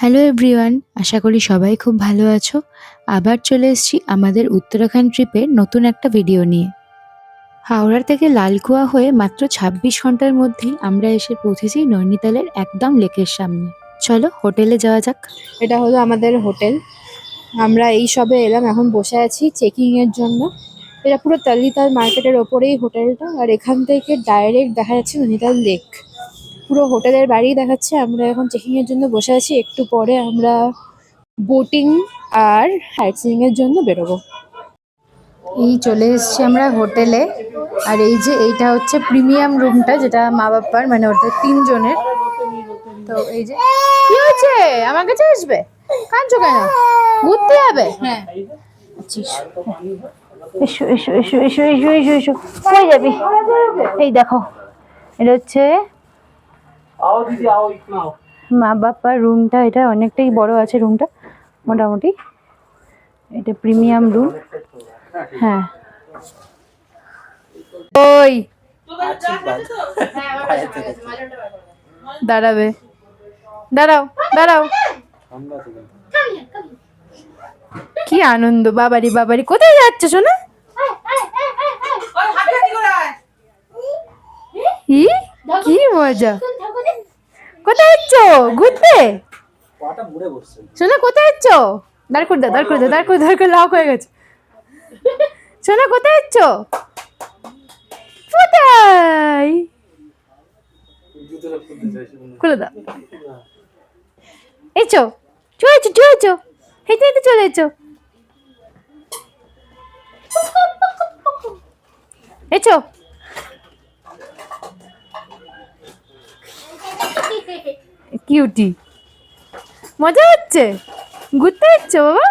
Hello everyone, আশা করি সবাই খুব ভালো আছো। আবার চলে এসেছি আমাদের উত্তরাখণ্ড ট্রিপের নতুন একটা ভিডিও নিয়ে। হাওড়া থেকে লালকুয়া হয়ে মাত্র ২৬ ঘন্টার মধ্যেই আমরা এসে পৌঁছেছি নৈনিতালের একদম লেকের সামনে। চলো হোটেলে যাওয়া যাক। এটা হলো আমাদের হোটেল। আমরা এই সবে এলাম, এখন বসে আছি চেকিং এর জন্য। এটা পুরো তালিতাল মার্কেটের ওপরেই হোটেলটা, আর এখান থেকে ডাইরেক্ট দেখা যাচ্ছে নৈনিতাল লেক। পুরো হোটেলের বাড়ি দেখাচ্ছে। আমরা এখন চেকিং এর জন্য বসে আছি, একটু পরে আমরা বোটিং আর সাইট সিইং এর জন্য বেরোবো। এই চলে এসেছি আমরা হোটেলে। আর এই যে এইটা হচ্ছে প্রিমিয়াম রুমটা, যেটা মা বাবার মানে ওদের ৩ জনের। তো এই যে কি হয়েছে, আমার কাছে আসবে, কাঁদছো কেন, ঘুরতে যাবে? হ্যাঁ এসো এসো এসো এসো এসো এসো এসো, কই যাবি? এই দেখো, এটা হচ্ছে মা বাবার রুমটা। এটা অনেকটাই বড় আছে রুমটা, মোটামুটি। এটা প্রিমিয়াম রুম। হ্যাঁ ওই দাঁড়াবে, দাঁড়াও দাঁড়াও। কি আনন্দ, বাবারি বাবারি, কোথায় যাচ্ছে শোনা? কি মজা, কোথায় যাচ্ছ? ঘুরতে? শোনা কোথায় যাচ্ছ? দাঁড় করে দাও, দাঁড় করে দাও, দাঁড় করে দাঁড় করে, লক হয়ে গেছে। শোনা কোথায় যাচ্ছ? কোথায়? খুলে দাও। এসো, চলেছো চলেছো, হেঁটে হেঁটে চলে এসো। এসো, কিউটি, মজা হচ্ছে, ঘুরতে যাচ্ছ বাবা?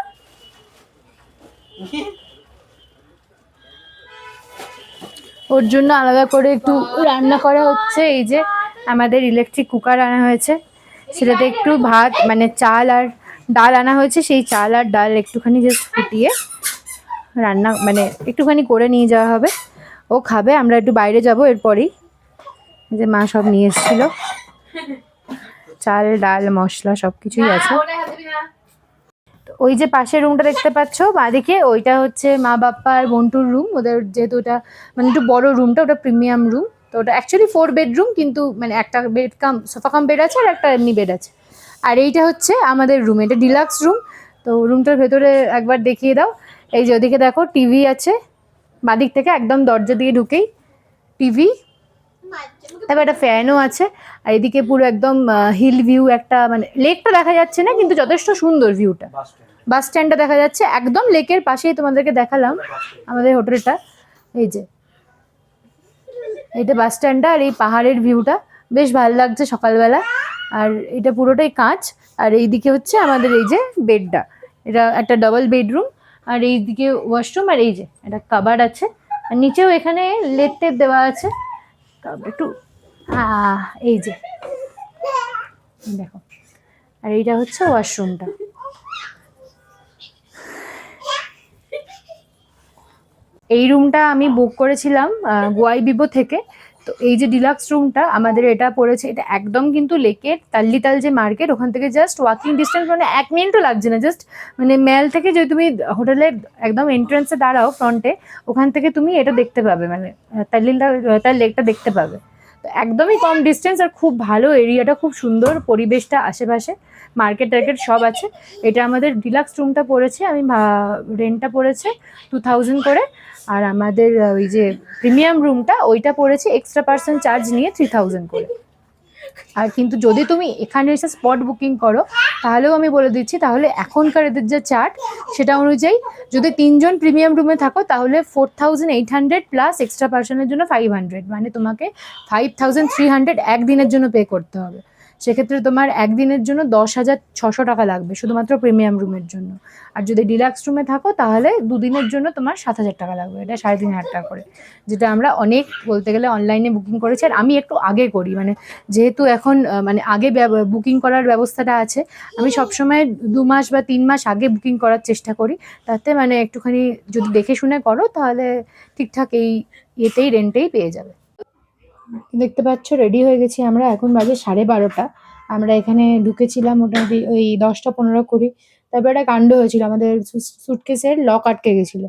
ওর জন্য আলাদা করে একটু রান্না করা হচ্ছে। এই যে আমাদের ইলেকট্রিক কুকার আনা হয়েছে, সেটাতে একটু ভাত মানে চাল আর ডাল আনা হয়েছে। সেই চাল আর ডাল একটুখানি জাস্ট ফুটিয়ে রান্না মানে একটুখানি করে নিয়ে যাওয়া হবে। ও খাবে, আমরা একটু বাইরে যাব এরপরেই। যে মা সব নিয়ে এসেছিল, চাল ডাল মশলা সব কিছুই আছে। ওই যে পাশের রুমটা দেখতে পাচ্ছ বাঁদিকে, ওইটা হচ্ছে মা বাপ্পা আর বন্টুর রুম। ওদের যেহেতু ওটা মানে একটু বড় রুমটা, ওটা প্রিমিয়াম রুম। তো ওটা অ্যাকচুয়ালি 4 বেডরুম, কিন্তু মানে একটা বেড কাম সোফা কাম বেড আছে আর একটা এমনি বেড আছে। আর এইটা হচ্ছে আমাদের রুম, এটা ডিলাক্স রুম। তো রুমটার ভেতরে একবার দেখিয়ে দাও। এই যে ওদিকে দেখো টিভি আছে, বাঁদিক থেকে একদম দরজা দিয়ে ঢুকেই টিভি, তারপর একটা ফ্যানও আছে। আর এদিকে পুরো একদম হিল ভিউ, একটা মানে লেকটা দেখা যাচ্ছে না, কিন্তু যথেষ্ট সুন্দর ভিউটা। বাস স্ট্যান্ডটা দেখা যাচ্ছে একদম লেকের পাশেই, তোমাদেরকে দেখালাম আমাদের হোটেলটা। এই যে এইটা বাস স্ট্যান্ডটা, আর এই পাহাড়ের ভিউটা বেশ ভালো লাগছে সকালবেলা। আর এটা পুরোটাই কাঁচ। আর এইদিকে হচ্ছে আমাদের এই যে বেডটা, এটা একটা ডাবল বেডরুম। আর এইদিকে ওয়াশরুম, আর এই যে একটা কাবার্ড আছে। আর নিচেও এখানে লেট টেপ দেওয়া আছে। একটু এই যে দেখো, আর এইটা হচ্ছে ওয়াশরুমটা। এই রুমটা আমি বুক করেছিলাম গোয়াই বিবো থেকে। তো এই যে ডিলাক্স রুমটা আমাদের এটা পড়েছে, এটা একদম কিন্তু লেকের তাল্লিতাল যে মার্কেট, ওখান থেকে জাস্ট ওয়াকিং ডিস্টেন্স, মানে 1 মিনিটও লাগছে না। জাস্ট মানে মেল থেকে যদি তুমি হোটেলের একদম এন্ট্রান্সে দাঁড়াও ফ্রন্টে, ওখান থেকে তুমি এটা দেখতে পাবে, মানে তাল্লিতাল তার লেকটা দেখতে পাবে। তো একদমই কম ডিস্টেন্স, আর খুব ভালো এরিয়াটা, খুব সুন্দর পরিবেশটা, আশেপাশে মার্কেট টার্কেট সব আছে। এটা আমাদের ডিলাক্স রুমটা পড়েছে, আমি রেন্টটা পড়েছে 2000 করে। আর আমাদের ওই যে প্রিমিয়াম রুমটা, ওইটা পড়েছে এক্সট্রা পার্সন চার্জ নিয়ে 3000 করে। আর কিন্তু যদি তুমি এখানে এসে স্পট বুকিং করো, তাহলেও আমি বলে দিচ্ছি, তাহলে এখনকার এদের যে চার্ট সেটা অনুযায়ী যদি 3 জন প্রিমিয়াম রুমে থাকো, তাহলে 4800 প্লাস এক্সট্রা পার্সনের জন্য 500, মানে তোমাকে 5300 একদিনের জন্য পে করতে হবে। সেক্ষেত্রে তোমার একদিনের জন্য 10,600 টাকা লাগবে শুধুমাত্র প্রিমিয়াম রুমের জন্য। আর যদি ডিলাক্স রুমে থাকো, তাহলে দুদিনের জন্য তোমার 7,000 টাকা লাগবে, এটা 3,500 টাকা করে। যেটা আমরা অনেক বলতে গেলে অনলাইনে বুকিং করেছি। আর আমি একটু আগে করি, মানে যেহেতু এখন মানে আগে বুকিং করার ব্যবস্থাটা আছে, আমি সবসময় 2 মাস বা 3 মাস আগে বুকিং করার চেষ্টা করি। তাতে মানে একটুখানি যদি দেখে শুনে করো, তাহলে ঠিকঠাক এই ইয়েতেই রেন্টেই পেয়ে যাবে। দেখতে পাচ্ছ রেডি হয়ে গেছি আমরা, এখন বাজে 12:30। আমরা এখানে ঢুকেছিলাম মোটামুটি ওই 10টা 15 20। তারপর একটা কাণ্ড হয়েছিল, আমাদের সুটকেসের লক আটকে গেছিল।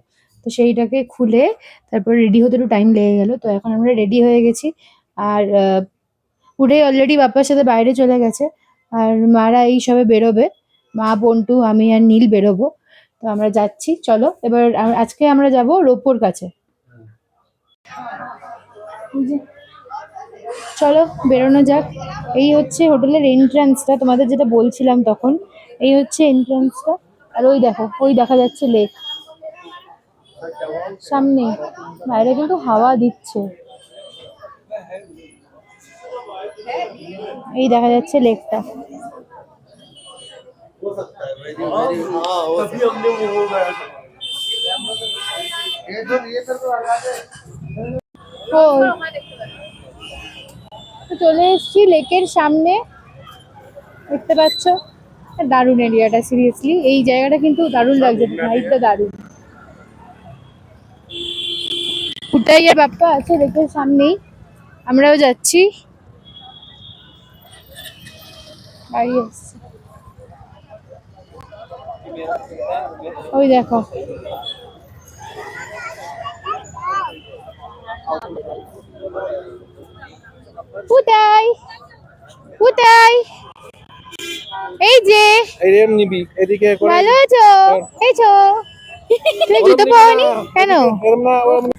তো সেইটাকে খুলে তারপর রেডি হতে একটু টাইম লেগে গেল। তো এখন আমরা রেডি হয়ে গেছি। আর উঠে অলরেডি বাপ্পার সাথে বাইরে চলে গেছে। আর মারা এই সবে বেরোবে, মা, বন্টু, আমি আর নীল বেরোবো। তো আমরা যাচ্ছি, চলো এবার। আজকে আমরা যাব রোপোর কাছে। এই যে, চলো বেরোনো যাক। এই হচ্ছে হোটেলের এন্ট্রান্সটা, তোমাদের যেটা বলছিলাম তখন। এই হচ্ছে এন্ট্রান্সটা। আর ওই দেখো, ওই দেখা যাচ্ছে লেক সামনে। বাইরে কিন্তু হাওয়া দিচ্ছে। এই দেখা যাচ্ছে লেকটা। ও, তো চলে এসেছি লেকের সামনে, দেখতে পাচ্ছ। দারুণ এরিয়াটা, সিরিয়াসলি এই জায়গাটা কিন্তু দারুণ লাগছে, ভাইবটা দারুণ। ফুটাই আর বাপ্পা আছে লেকের সামনেই, আমরাও যাচ্ছি। বাড়ি এসছি, ওই দেখো। ফুটাই, ফুটাই, এই যে। এরম নিবি এদিকে করে ভালো আছো? এই ছো, তুমি জুতো পাওনি কেন? এরম না ওরম না।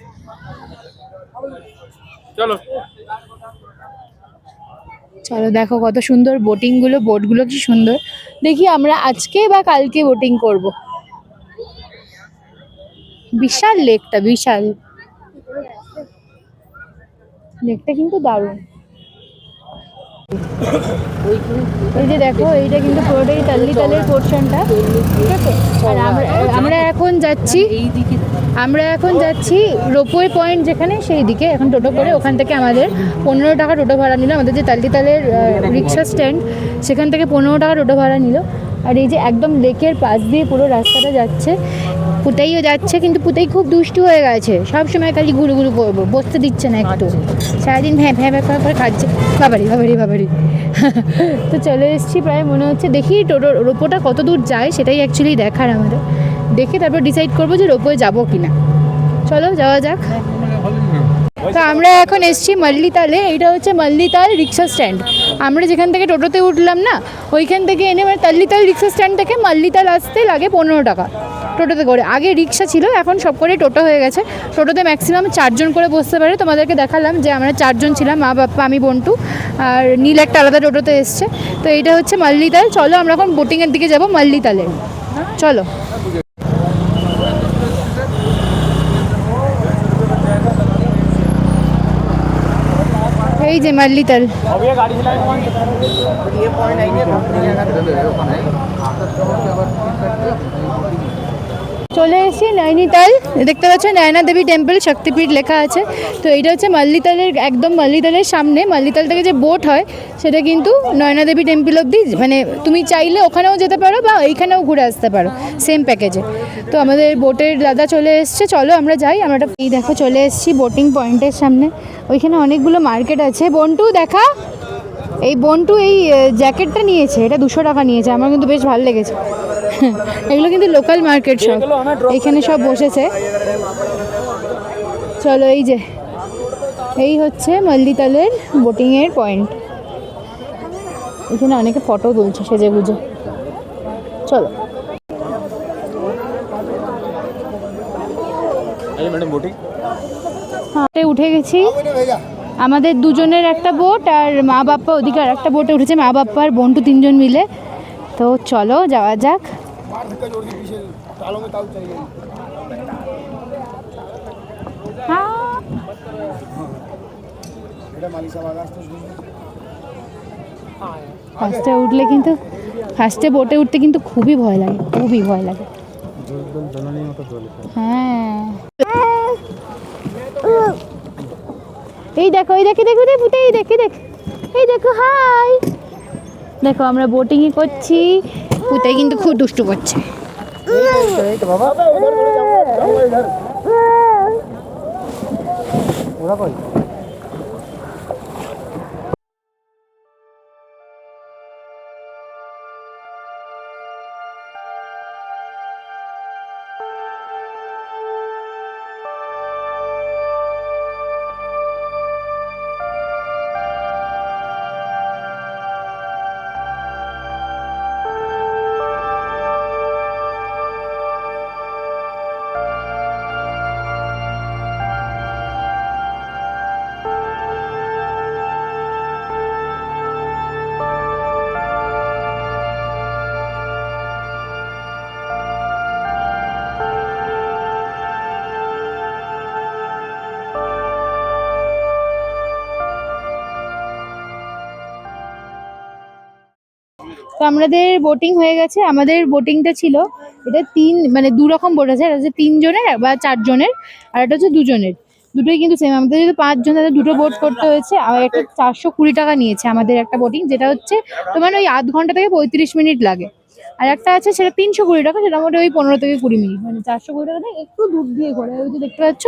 চলো চলো, দেখো কত সুন্দর বোটিং গুলো, বোট গুলো কি সুন্দর। দেখি আমরা আজকে বা কালকে বোটিং করব। বিশাল লেকটা, বিশাল লেকটা কিন্তু দারুণ। এই যে দেখো, এইটা কিন্তু পুরোটাই তালের পোর্শনটা, ঠিক আছে। আর আমরা এখন যাচ্ছি, আমরা এখন যাচ্ছি রোপওয়ে পয়েন্ট যেখানে, সেই দিকে এখন টোটো করে। ওখান থেকে আমাদের 15 টাকা টোটো ভাড়া নিল। আমাদের যে তালের রিক্সা স্ট্যান্ড, সেখান থেকে 15 টাকা টোটো ভাড়া নিল। আর এই যে একদম লেকের পাশ দিয়ে পুরো রাস্তাটা যাচ্ছে। পুতাইও যাচ্ছে, কিন্তু পুতাই খুব দুষ্টু হয়ে গেছে, সব সময় খালি ঘুরু ঘুরু করবো, বসতে দিচ্ছে না একটু, সারাদিন ভ্যাঁ ভ্যাঁ ভ্যাঁ করে খাচ্ছে। বাবারি বাবারি বাবারি। তো চলে এসেছি প্রায়, মনে হচ্ছে। দেখি টোটোর রোপোটা কত দূর যায়, সেটাই অ্যাকচুয়ালি দেখার আমাদের। দেখে তারপর ডিসাইড করবো যে রোপোয়ে যাবো কিনা। চলো যাওয়া যাক। তো আমরা এখন এসেছি মাল্লিতালে। এইটা হচ্ছে মাল্লিতাল রিক্সা স্ট্যান্ড। আমরা যেখান থেকে টোটোতে উঠলাম না, ওইখান থেকে এনে মানে তাল্লিতাল রিক্সা স্ট্যান্ড থেকে মাল্লিতাল আসতে লাগে 15 টাকা টোটোতে করে। আগে রিক্সা ছিল, এখন সব করে টোটো হয়ে গেছে। টোটোতে ম্যাক্সিমাম 4 জন করে বসতে পারে। তোমাদেরকে দেখালাম যে আমরা 4 জন ছিলাম, মা, বাপ্পা, আমি, বন্টু। আর নীল একটা আলাদা টোটোতে এসছে। তো এইটা হচ্ছে মাল্লিতাল। চলো আমরা এখন বোটিংয়ের দিকে যাবো মাল্লিতালে, চলো। এই যে মাল্লিতাল। अब ये गाड़ी चलाएंगे वहां ये पॉइंट आएंगे চলে এসেছি নৈনিতাল। দেখতে পাচ্ছ নয়না দেবী টেম্পল, শক্তিপীঠ লেখা আছে। তো এইটা হচ্ছে মাল্লিতালের, একদম মাল্লিতালের সামনে। মাল্লিতাল থেকে যে বোট হয়, সেটা কিন্তু নয়না দেবী টেম্পল অবধি, মানে তুমি চাইলে ওখানেও যেতে পারো বা এইখানেও ঘুরে আসতে পারো, সেম প্যাকেজে। তো আমাদের বোটের দাদা চলে এসছে, চলো আমরা যাই। আমরা এই দেখো চলে এসেছি বোটিং পয়েন্টের সামনে। ওইখানে অনেকগুলো মার্কেট আছে। বন্টু দেখা, এই বন্টু এই জ্যাকেটটা নিয়েছে, এটা 200 টাকা নিয়েছে। আমার কিন্তু বেশ ভালো লেগেছে। এগুলো কিন্তু লোকাল মার্কেট সব, এইখানে সব বসেছে। চলো, এই যে এই হচ্ছে মাল্লিতালের বোটিংয়ের পয়েন্ট। এখানে অনেকে ফটো তুলছে সেজে গুজে। চলো। मैडम बोटिंग হ্যাঁ, উঠে গেছি। আমাদের দুজনের একটা বোট, আর মা বাপ্পা ওদিকে আর একটা বোটে উঠেছে, মা বাপ্পা আর বন্টু 3 জন মিলে। তো চলো যাওয়া যাক। ফার্স্টে উঠলে কিন্তু, ফার্স্টে বোটে উঠতে কিন্তু খুবই ভয় লাগে, খুবই ভয় লাগে। হ্যাঁ, এই দেখো, এই দেখে দেখো, দেখো এই দেখে দেখ, এই দেখো, হাই দেখো, আমরা বোটিংই করছি। পুতাই কিন্তু খুব দুষ্টু করছে। তো আমাদের বোটিং হয়ে গেছে। আমাদের বোটিংটা ছিল, এটা মানে 2 রকম বোট আছে, এটা হচ্ছে 3 জনের বা 4 জনের, আর এটা হচ্ছে 2 জনের। দুটোই কিন্তু সেম। আমাদের যদি 5 জন, তাহলে দুটো বোট করতে হয়েছে। আর একটা 420 টাকা নিয়েছে আমাদের একটা বোটিং, যেটা হচ্ছে তোমার ওই আধ ঘন্টা থেকে 35 মিনিট লাগে। আর একটা আছে সেটা 320 টাকা, সেটা মোটামুটি ওই 15 থেকে 20 মিনিট। মানে 420 টাকাটা একটু দূর দিয়ে ঘোরে, ওই যে দেখতে পাচ্ছ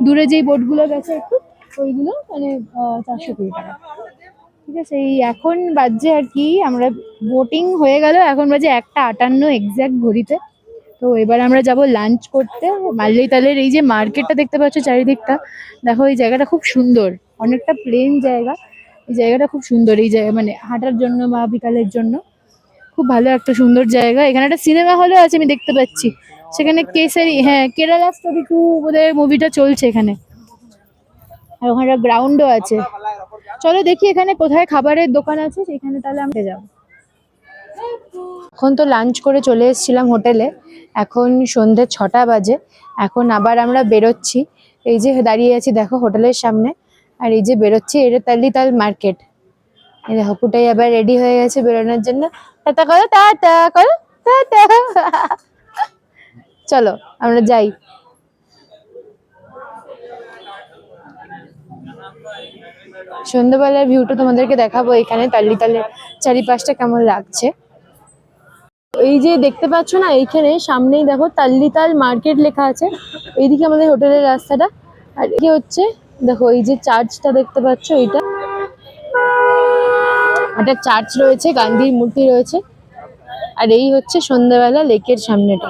দূরে যেই বোটগুলো গেছে একটু, ওইগুলো মানে 420 টাকা। ঠিক আছে, এই এখন বাজছে আর কি, আমরা বোটিং হয়ে গেল, এখন বাজে 1:58 এক্সাক্ট ঘড়িতে। তো এবার আমরা যাব লাঞ্চ করতে। মাল্লিতালের এই যে মার্কেটটা দেখতে পাচ্ছ চারিদিকটা, দেখো এই জায়গাটা খুব সুন্দর, অনেকটা প্লেন জায়গা। এই জায়গাটা খুব সুন্দর, এই জায়গা মানে হাঁটার জন্য বা বিকালের জন্য খুব ভালো একটা সুন্দর জায়গা। এখানে একটা সিনেমা হলও আছে আমি দেখতে পাচ্ছি, সেখানে কেসারি, হ্যাঁ কেরালা স্টোরি 2 বোধহয় মুভিটা চলছে এখানে। আর ওখানে গ্রাউন্ডও আছে। চলো দেখি এখানে কোথায় খাবারের দোকান আছে, সেখানে তাহলে আমরা যাবো। এখন তো লাঞ্চ করে চলে এসেছিলাম হোটেলে, এখন সন্ধ্যে 6টা বাজে। এখন আবার আমরা বেরোচ্ছি, এই যে দাঁড়িয়ে আছি দেখো হোটেলের সামনে, আর এই যে বেরোচ্ছি, এটা তাল্লিতাল মার্কেট। এই দেখো পুটাই আবার রেডি হয়ে গেছে বেরোনোর জন্য। টাটা করো, টাটা করো, টাটা। চলো আমরা যাই। সন্ধ্যাবেলার ভিউটা তোমাদেরকে দেখাবো, এখানে তাল্লিতালের চারিপাশটা কেমন লাগছে। এই যে দেখতে পাচ্ছ না, এইখানে সামনেই দেখো তাল্লিতাল মার্কেট লেখা আছে। এইদিকে আমাদের হোটেলের রাস্তাটা, আর এই হচ্ছে দেখো এই যে চার্চটা দেখতে পাচ্ছ, এইটা একটা চার্চ রয়েছে, গান্ধীর মূর্তি রয়েছে। আর এই হচ্ছে সন্ধ্যাবেলা লেকের সামনেটা।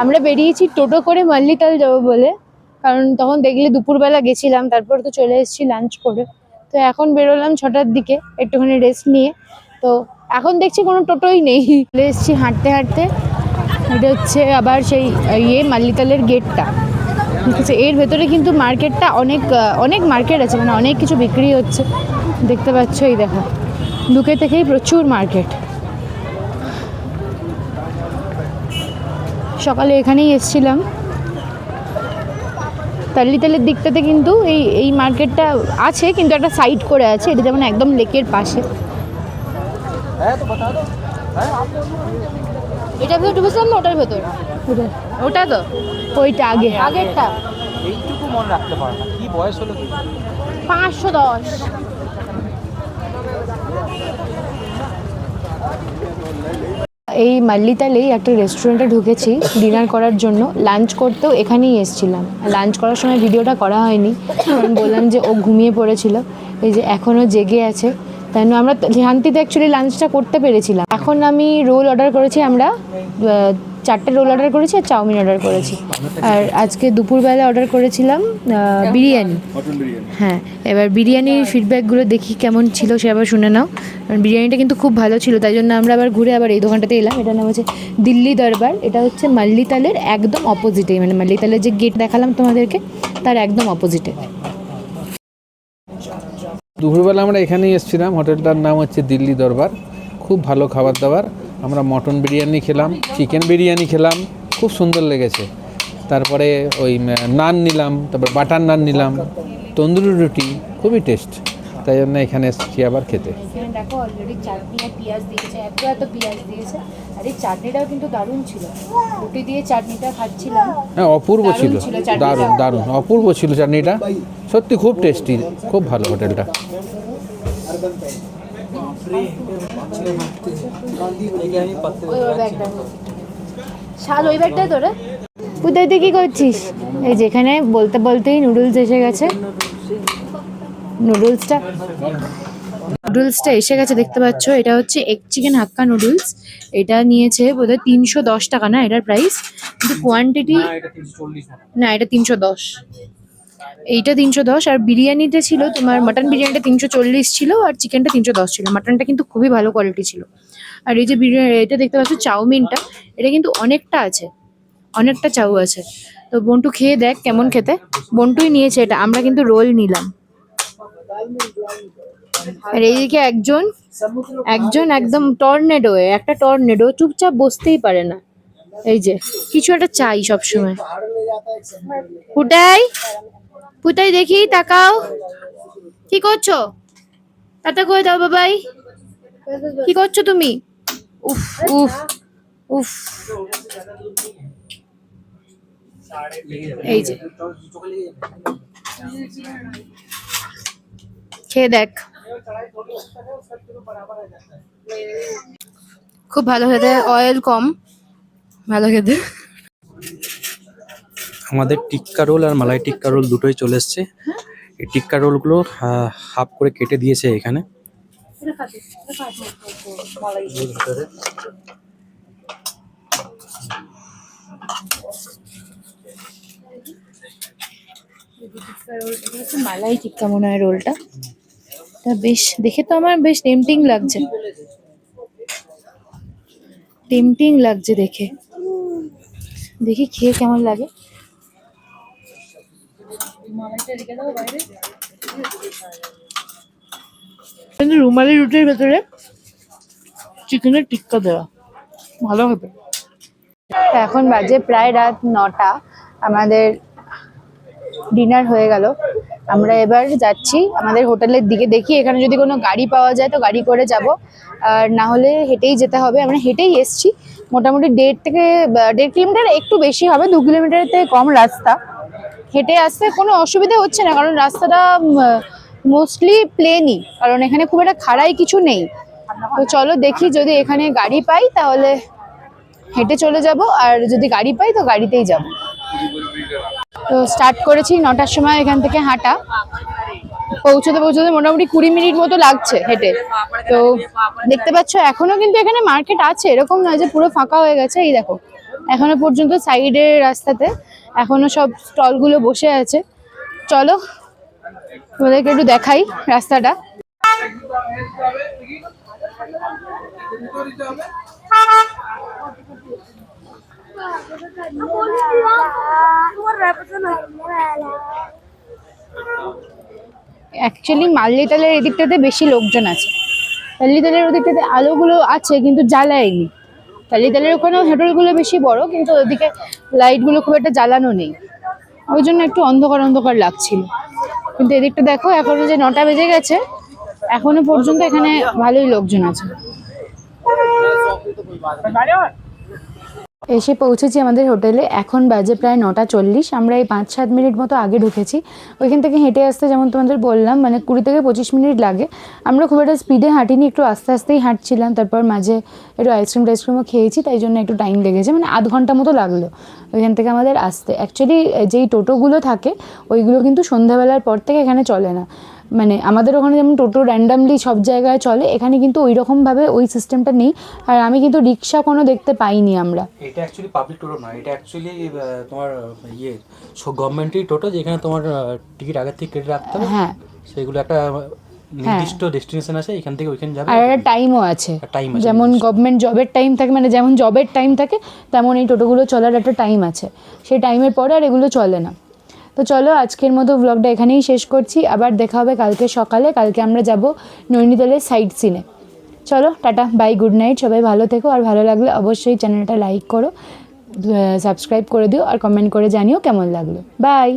আমরা বেরিয়েছি টোটো করে মাল্লিতাল যাবো বলে, কারণ তখন দেখলে দুপুরবেলা গেছিলাম, তারপর তো চলে এসেছি লাঞ্চ করে। তো এখন বেরোলাম 6টার দিকে একটুখানি রেস্ট নিয়ে। তো এখন দেখছি কোনো টোটোই নেই, চলে এসেছি হাঁটতে হাঁটতে। এটা হচ্ছে আবার সেই মাল্লিতালের গেটটা। ঠিক আছে, এর ভেতরে কিন্তু মার্কেটটা অনেক মার্কেট আছে, মানে অনেক কিছু বিক্রি হচ্ছে দেখতে পাচ্ছ। এই দেখো ঢুকে থেকেই প্রচুর মার্কেট। সকালে এখানেই এসেছিলাম। তাল্লিতালের দিকটাতে কিন্তু এই মার্কেটটা আছে, কিন্তু একটা সাইড করে আছে, এটা যেমন একদম লেকের পাশে। এটা ভেতর ঢুকেছিলাম না, ওটার ভেতর, ওটা তো ওইটা আগেরটা। এইটুকু মনে রাখতে পারে না, কি বয়স হলো কি? 510। এই মাল্লিতালেই একটা রেস্টুরেন্টে ঢুকেছি ডিনার করার জন্য। লাঞ্চ করতেও এখানেই এসেছিলাম। লাঞ্চ করার সময় ভিডিওটা করা হয়নি, কারণ বললাম যে ও ঘুমিয়ে পড়েছিল। এই যে এখনও জেগে আছে, তাই জন্য আমরা শান্তিতে অ্যাকচুয়ালি লাঞ্চটা করতে পেরেছিলাম। এখন আমি রোল অর্ডার করেছি, আমরা 4টে রোল অর্ডার করেছি আর চাউমিন অর্ডার করেছি। আর আজকে দুপুরবেলা অর্ডার করেছিলাম বিরিয়ানি। হ্যাঁ, এবার বিরিয়ানির ফিডব্যাকগুলো দেখি কেমন ছিল, সে আবার শুনে নাও। কারণ বিরিয়ানিটা কিন্তু খুব ভালো ছিল, তাই জন্য আমরা আবার ঘুরে আবার এই দোকানটাতে এলাম। এটার নাম হচ্ছে দিল্লি দরবার। এটা হচ্ছে মাল্লিতালের একদম অপোজিটে, মানে মাল্লিতালের যে গেট দেখালাম তোমাদেরকে তার একদম অপোজিটে। দুপুরবেলা আমরা এখানেই এসেছিলাম, হোটেলটার নাম হচ্ছে দিল্লি দরবার। খুব ভালো খাবার দাবার। আমরা মটন বিরিয়ানি খেলাম, চিকেন বিরিয়ানি খেলাম, খুব সুন্দর লেগেছে। তারপরে ওই নান নিলাম, তারপর বাটার নান নিলাম, তন্দুরি রুটি, খুবই টেস্ট। তাই জন্য এখানে এসেছি আবার খেতে। এখানে দেখো অলরেডি চাটনি আর পেঁয়াজ দিয়েছে, এত পেঁয়াজ দিয়েছে। আর এই চাটনিটাও কিন্তু দারুণ ছিল, রুটি দিয়ে চাটনিটা খাচ্ছিলাম। হ্যাঁ, অপূর্ব ছিল, দারুণ দারুণ অপূর্ব ছিল চাটনিটা, সত্যি খুব টেস্টি, খুব ভালো হোটেলটা। ওই ব্যাগটা তোরে কোথায় তুই কি করছিস? এই যেখানে বলতে বলতেই নুডলস এসে গেছে। নুডলসটা এসে গেছে দেখতে পাচ্ছ। এটা হচ্ছে এগ চিকেন হাক্কা নুডলস। এটা নিয়েছে বোধহয় 310 টাকা না এটার প্রাইস, কিন্তু কোয়ান্টিটি না, এটা 310। এইটা 310। আর বিরিয়ানিতে ছিল তোমার মাটন বিরিয়ানিটা 340 ছিল, আর চিকেনটা 310 ছিল। মাটনটা কিন্তু খুবই ভালো কোয়ালিটি ছিল। আর এই যে বিরিয়ানি, এটা দেখতে পাচ্ছ চাউমিনটা, এটা কিন্তু অনেকটা আছে, অনেকটা চাউ আছে। তো বন্টু খেয়ে দেখ কেমন খেতে। বন্টুই নিয়েছে এটা, আমরা কিন্তু রোল নিলাম। আর এইদিকে একজন একজন একদম টর্নেডো, একটা টর্নেডো চুপচাপ বসতেই পারে না। এই যে কিছু একটা চাই সব সময়। পুটাই, পুটাই দেখি তাকাও, কি করছো? টাটা করে দাও বাবাই। কি করছো তুমি? উফ উফ উফ। এই যে খেয়ে দেখ, খুব ভালো খেতে, অয়েল কম, ভালো খেতে। আমাদের টিক্কা রোল আর মালাই টিক্কা রোল দুটোই চলে এসছে। এই টিক্কা রোলগুলো হাফ করে কেটে দিয়েছে এখানে। মালাই টিক্কা মনে হয় রোলটা। তা বেশ, দেখে তো আমার বেশ টেম্পটিং লাগছে, টেম্পটিং লাগছে দেখে। দেখি খেয়ে কেমন লাগে। কিন্তু রুমালি রুটির ভেতরে চিকেনের টিক্কা দেওয়া, ভালো হবে। এখন বাজে প্রায় রাত 9টা, আমাদের ডিনার হয়ে গেল। আমরা এবার যাচ্ছি আমাদের হোটেলের দিকে, দেখি এখানে যদি কোনো গাড়ি পাওয়া যায় তো গাড়ি করে যাব, আর না হলে হেঁটেই যেতে হবে। আমরা হেঁটেই এসছি, মোটামুটি 1.5 কিলোমিটার, একটু বেশি হবে, 2 কিলোমিটারের থেকে কম রাস্তা। হেঁটে আসতে কোনো অসুবিধা হচ্ছে না, কারণ রাস্তাটা মোস্টলি প্লেনই, কারণ এখানে খুব একটা খাড়াই কিছু নেই। তো চলো দেখি, যদি এখানে গাড়ি পাই তাহলে হেঁটে চলে যাব, আর যদি গাড়ি পাই তো গাড়িতেই যাব। তো স্টার্ট করেছি 9টার সময় এখান থেকে হাঁটা, পৌঁছতে পৌঁছতে মোটামুটি 20 মিনিট মতো লাগছে হেঁটে। তো দেখতে পাচ্ছ এখনো কিন্তু এখানে মার্কেট আছে, এরকম নয় যে পুরো ফাঁকা হয়ে গেছে। এই দেখো এখনো পর্যন্ত সাইডের রাস্তাতে এখনো সব স্টলগুলো বসে আছে। চলো তোমাদেরকে একটু দেখাই রাস্তাটা। অ্যাকচুয়ালি মাল্লিতালের এদিকটাতে বেশি লোকজন আছে, তাল্লিতালের ওদিকটাতে আলোগুলো আছে কিন্তু জ্বালায়নি। তাল্লিতালের ওখানেও হোটেলগুলো বেশি বড়, কিন্তু ওদিকে লাইটগুলো খুব একটা জ্বালানো নেই, ওই জন্য একটু অন্ধকার অন্ধকার লাগছিল। কিন্তু এদিকটা দেখো, এখনো যে 9টা বেজে গেছে, এখনো পর্যন্ত এখানে ভালোই লোকজন আছে। এসে পৌঁছেছি আমাদের হোটেলে, এখন বাজে প্রায় 9টা 40। আমরা এই 5-7 মিনিট মতো আগে ঢুকেছি। ওইখান থেকে হেঁটে আসতে যেমন তোমাদের বললাম, মানে 20 থেকে 25 মিনিট লাগে। আমরা খুব একটা স্পিডে হাঁটিনি, একটু আস্তে আস্তেই হাঁটছিলাম। তারপর মাঝে একটু আইসক্রিমও খেয়েছি, তাই জন্য একটু টাইম লেগেছে, মানে আধ ঘন্টা মতো লাগলো ওইখান থেকে আমাদের আসতে। অ্যাকচুয়ালি যেই টোটোগুলো থাকে ওইগুলো কিন্তু সন্ধ্যাবেলার পর থেকে এখানে চলে না। মানে আমাদের ওখানে যেমন টোটো র্যান্ডামলি সব জায়গায় চলে, এখানে কিন্তু ওই রকমভাবে ওই সিস্টেমটা নেই। আর আমি কিন্তু রিক্সা কোনো দেখতে পাইনি আমরা। এটা অ্যাকচুয়ালি পাবলিক টোটো নয়, এটা অ্যাকচুয়ালি তোমার গভর্নমেন্টই টোটো, যেখানে তোমার টিকিট আগের থেকে কেটে রাখতে হবে। হ্যাঁ, সেগুলো একটা নির্দিষ্ট ডেস্টিনেশন আছে, এখান থেকে ওইখানে যাবে। আর একটা টাইমও আছে, টাইম আছে, যেমন গভর্নমেন্ট জবের টাইম থাকে, মানে যেমন জবের টাইম থাকে তেমন এই টোটোগুলো চলার একটা টাইম আছে। সেই টাইমের পরে আর এগুলো চলে না। তো চলো আজকের মতো ব্লগটা এখানেই শেষ করছি, আবার দেখা হবে কালকে সকালে। কালকে আমরা যাব নৈনিতালের সাইট সিনে। চলো টাটা, বাই, গুড নাইট, সবাই ভালো থেকো। আর ভালো লাগলে অবশ্যই চ্যানেলটা লাইক করো, সাবস্ক্রাইব করে দিও, আর কমেন্ট করে জানিও কেমন লাগলো। বাই।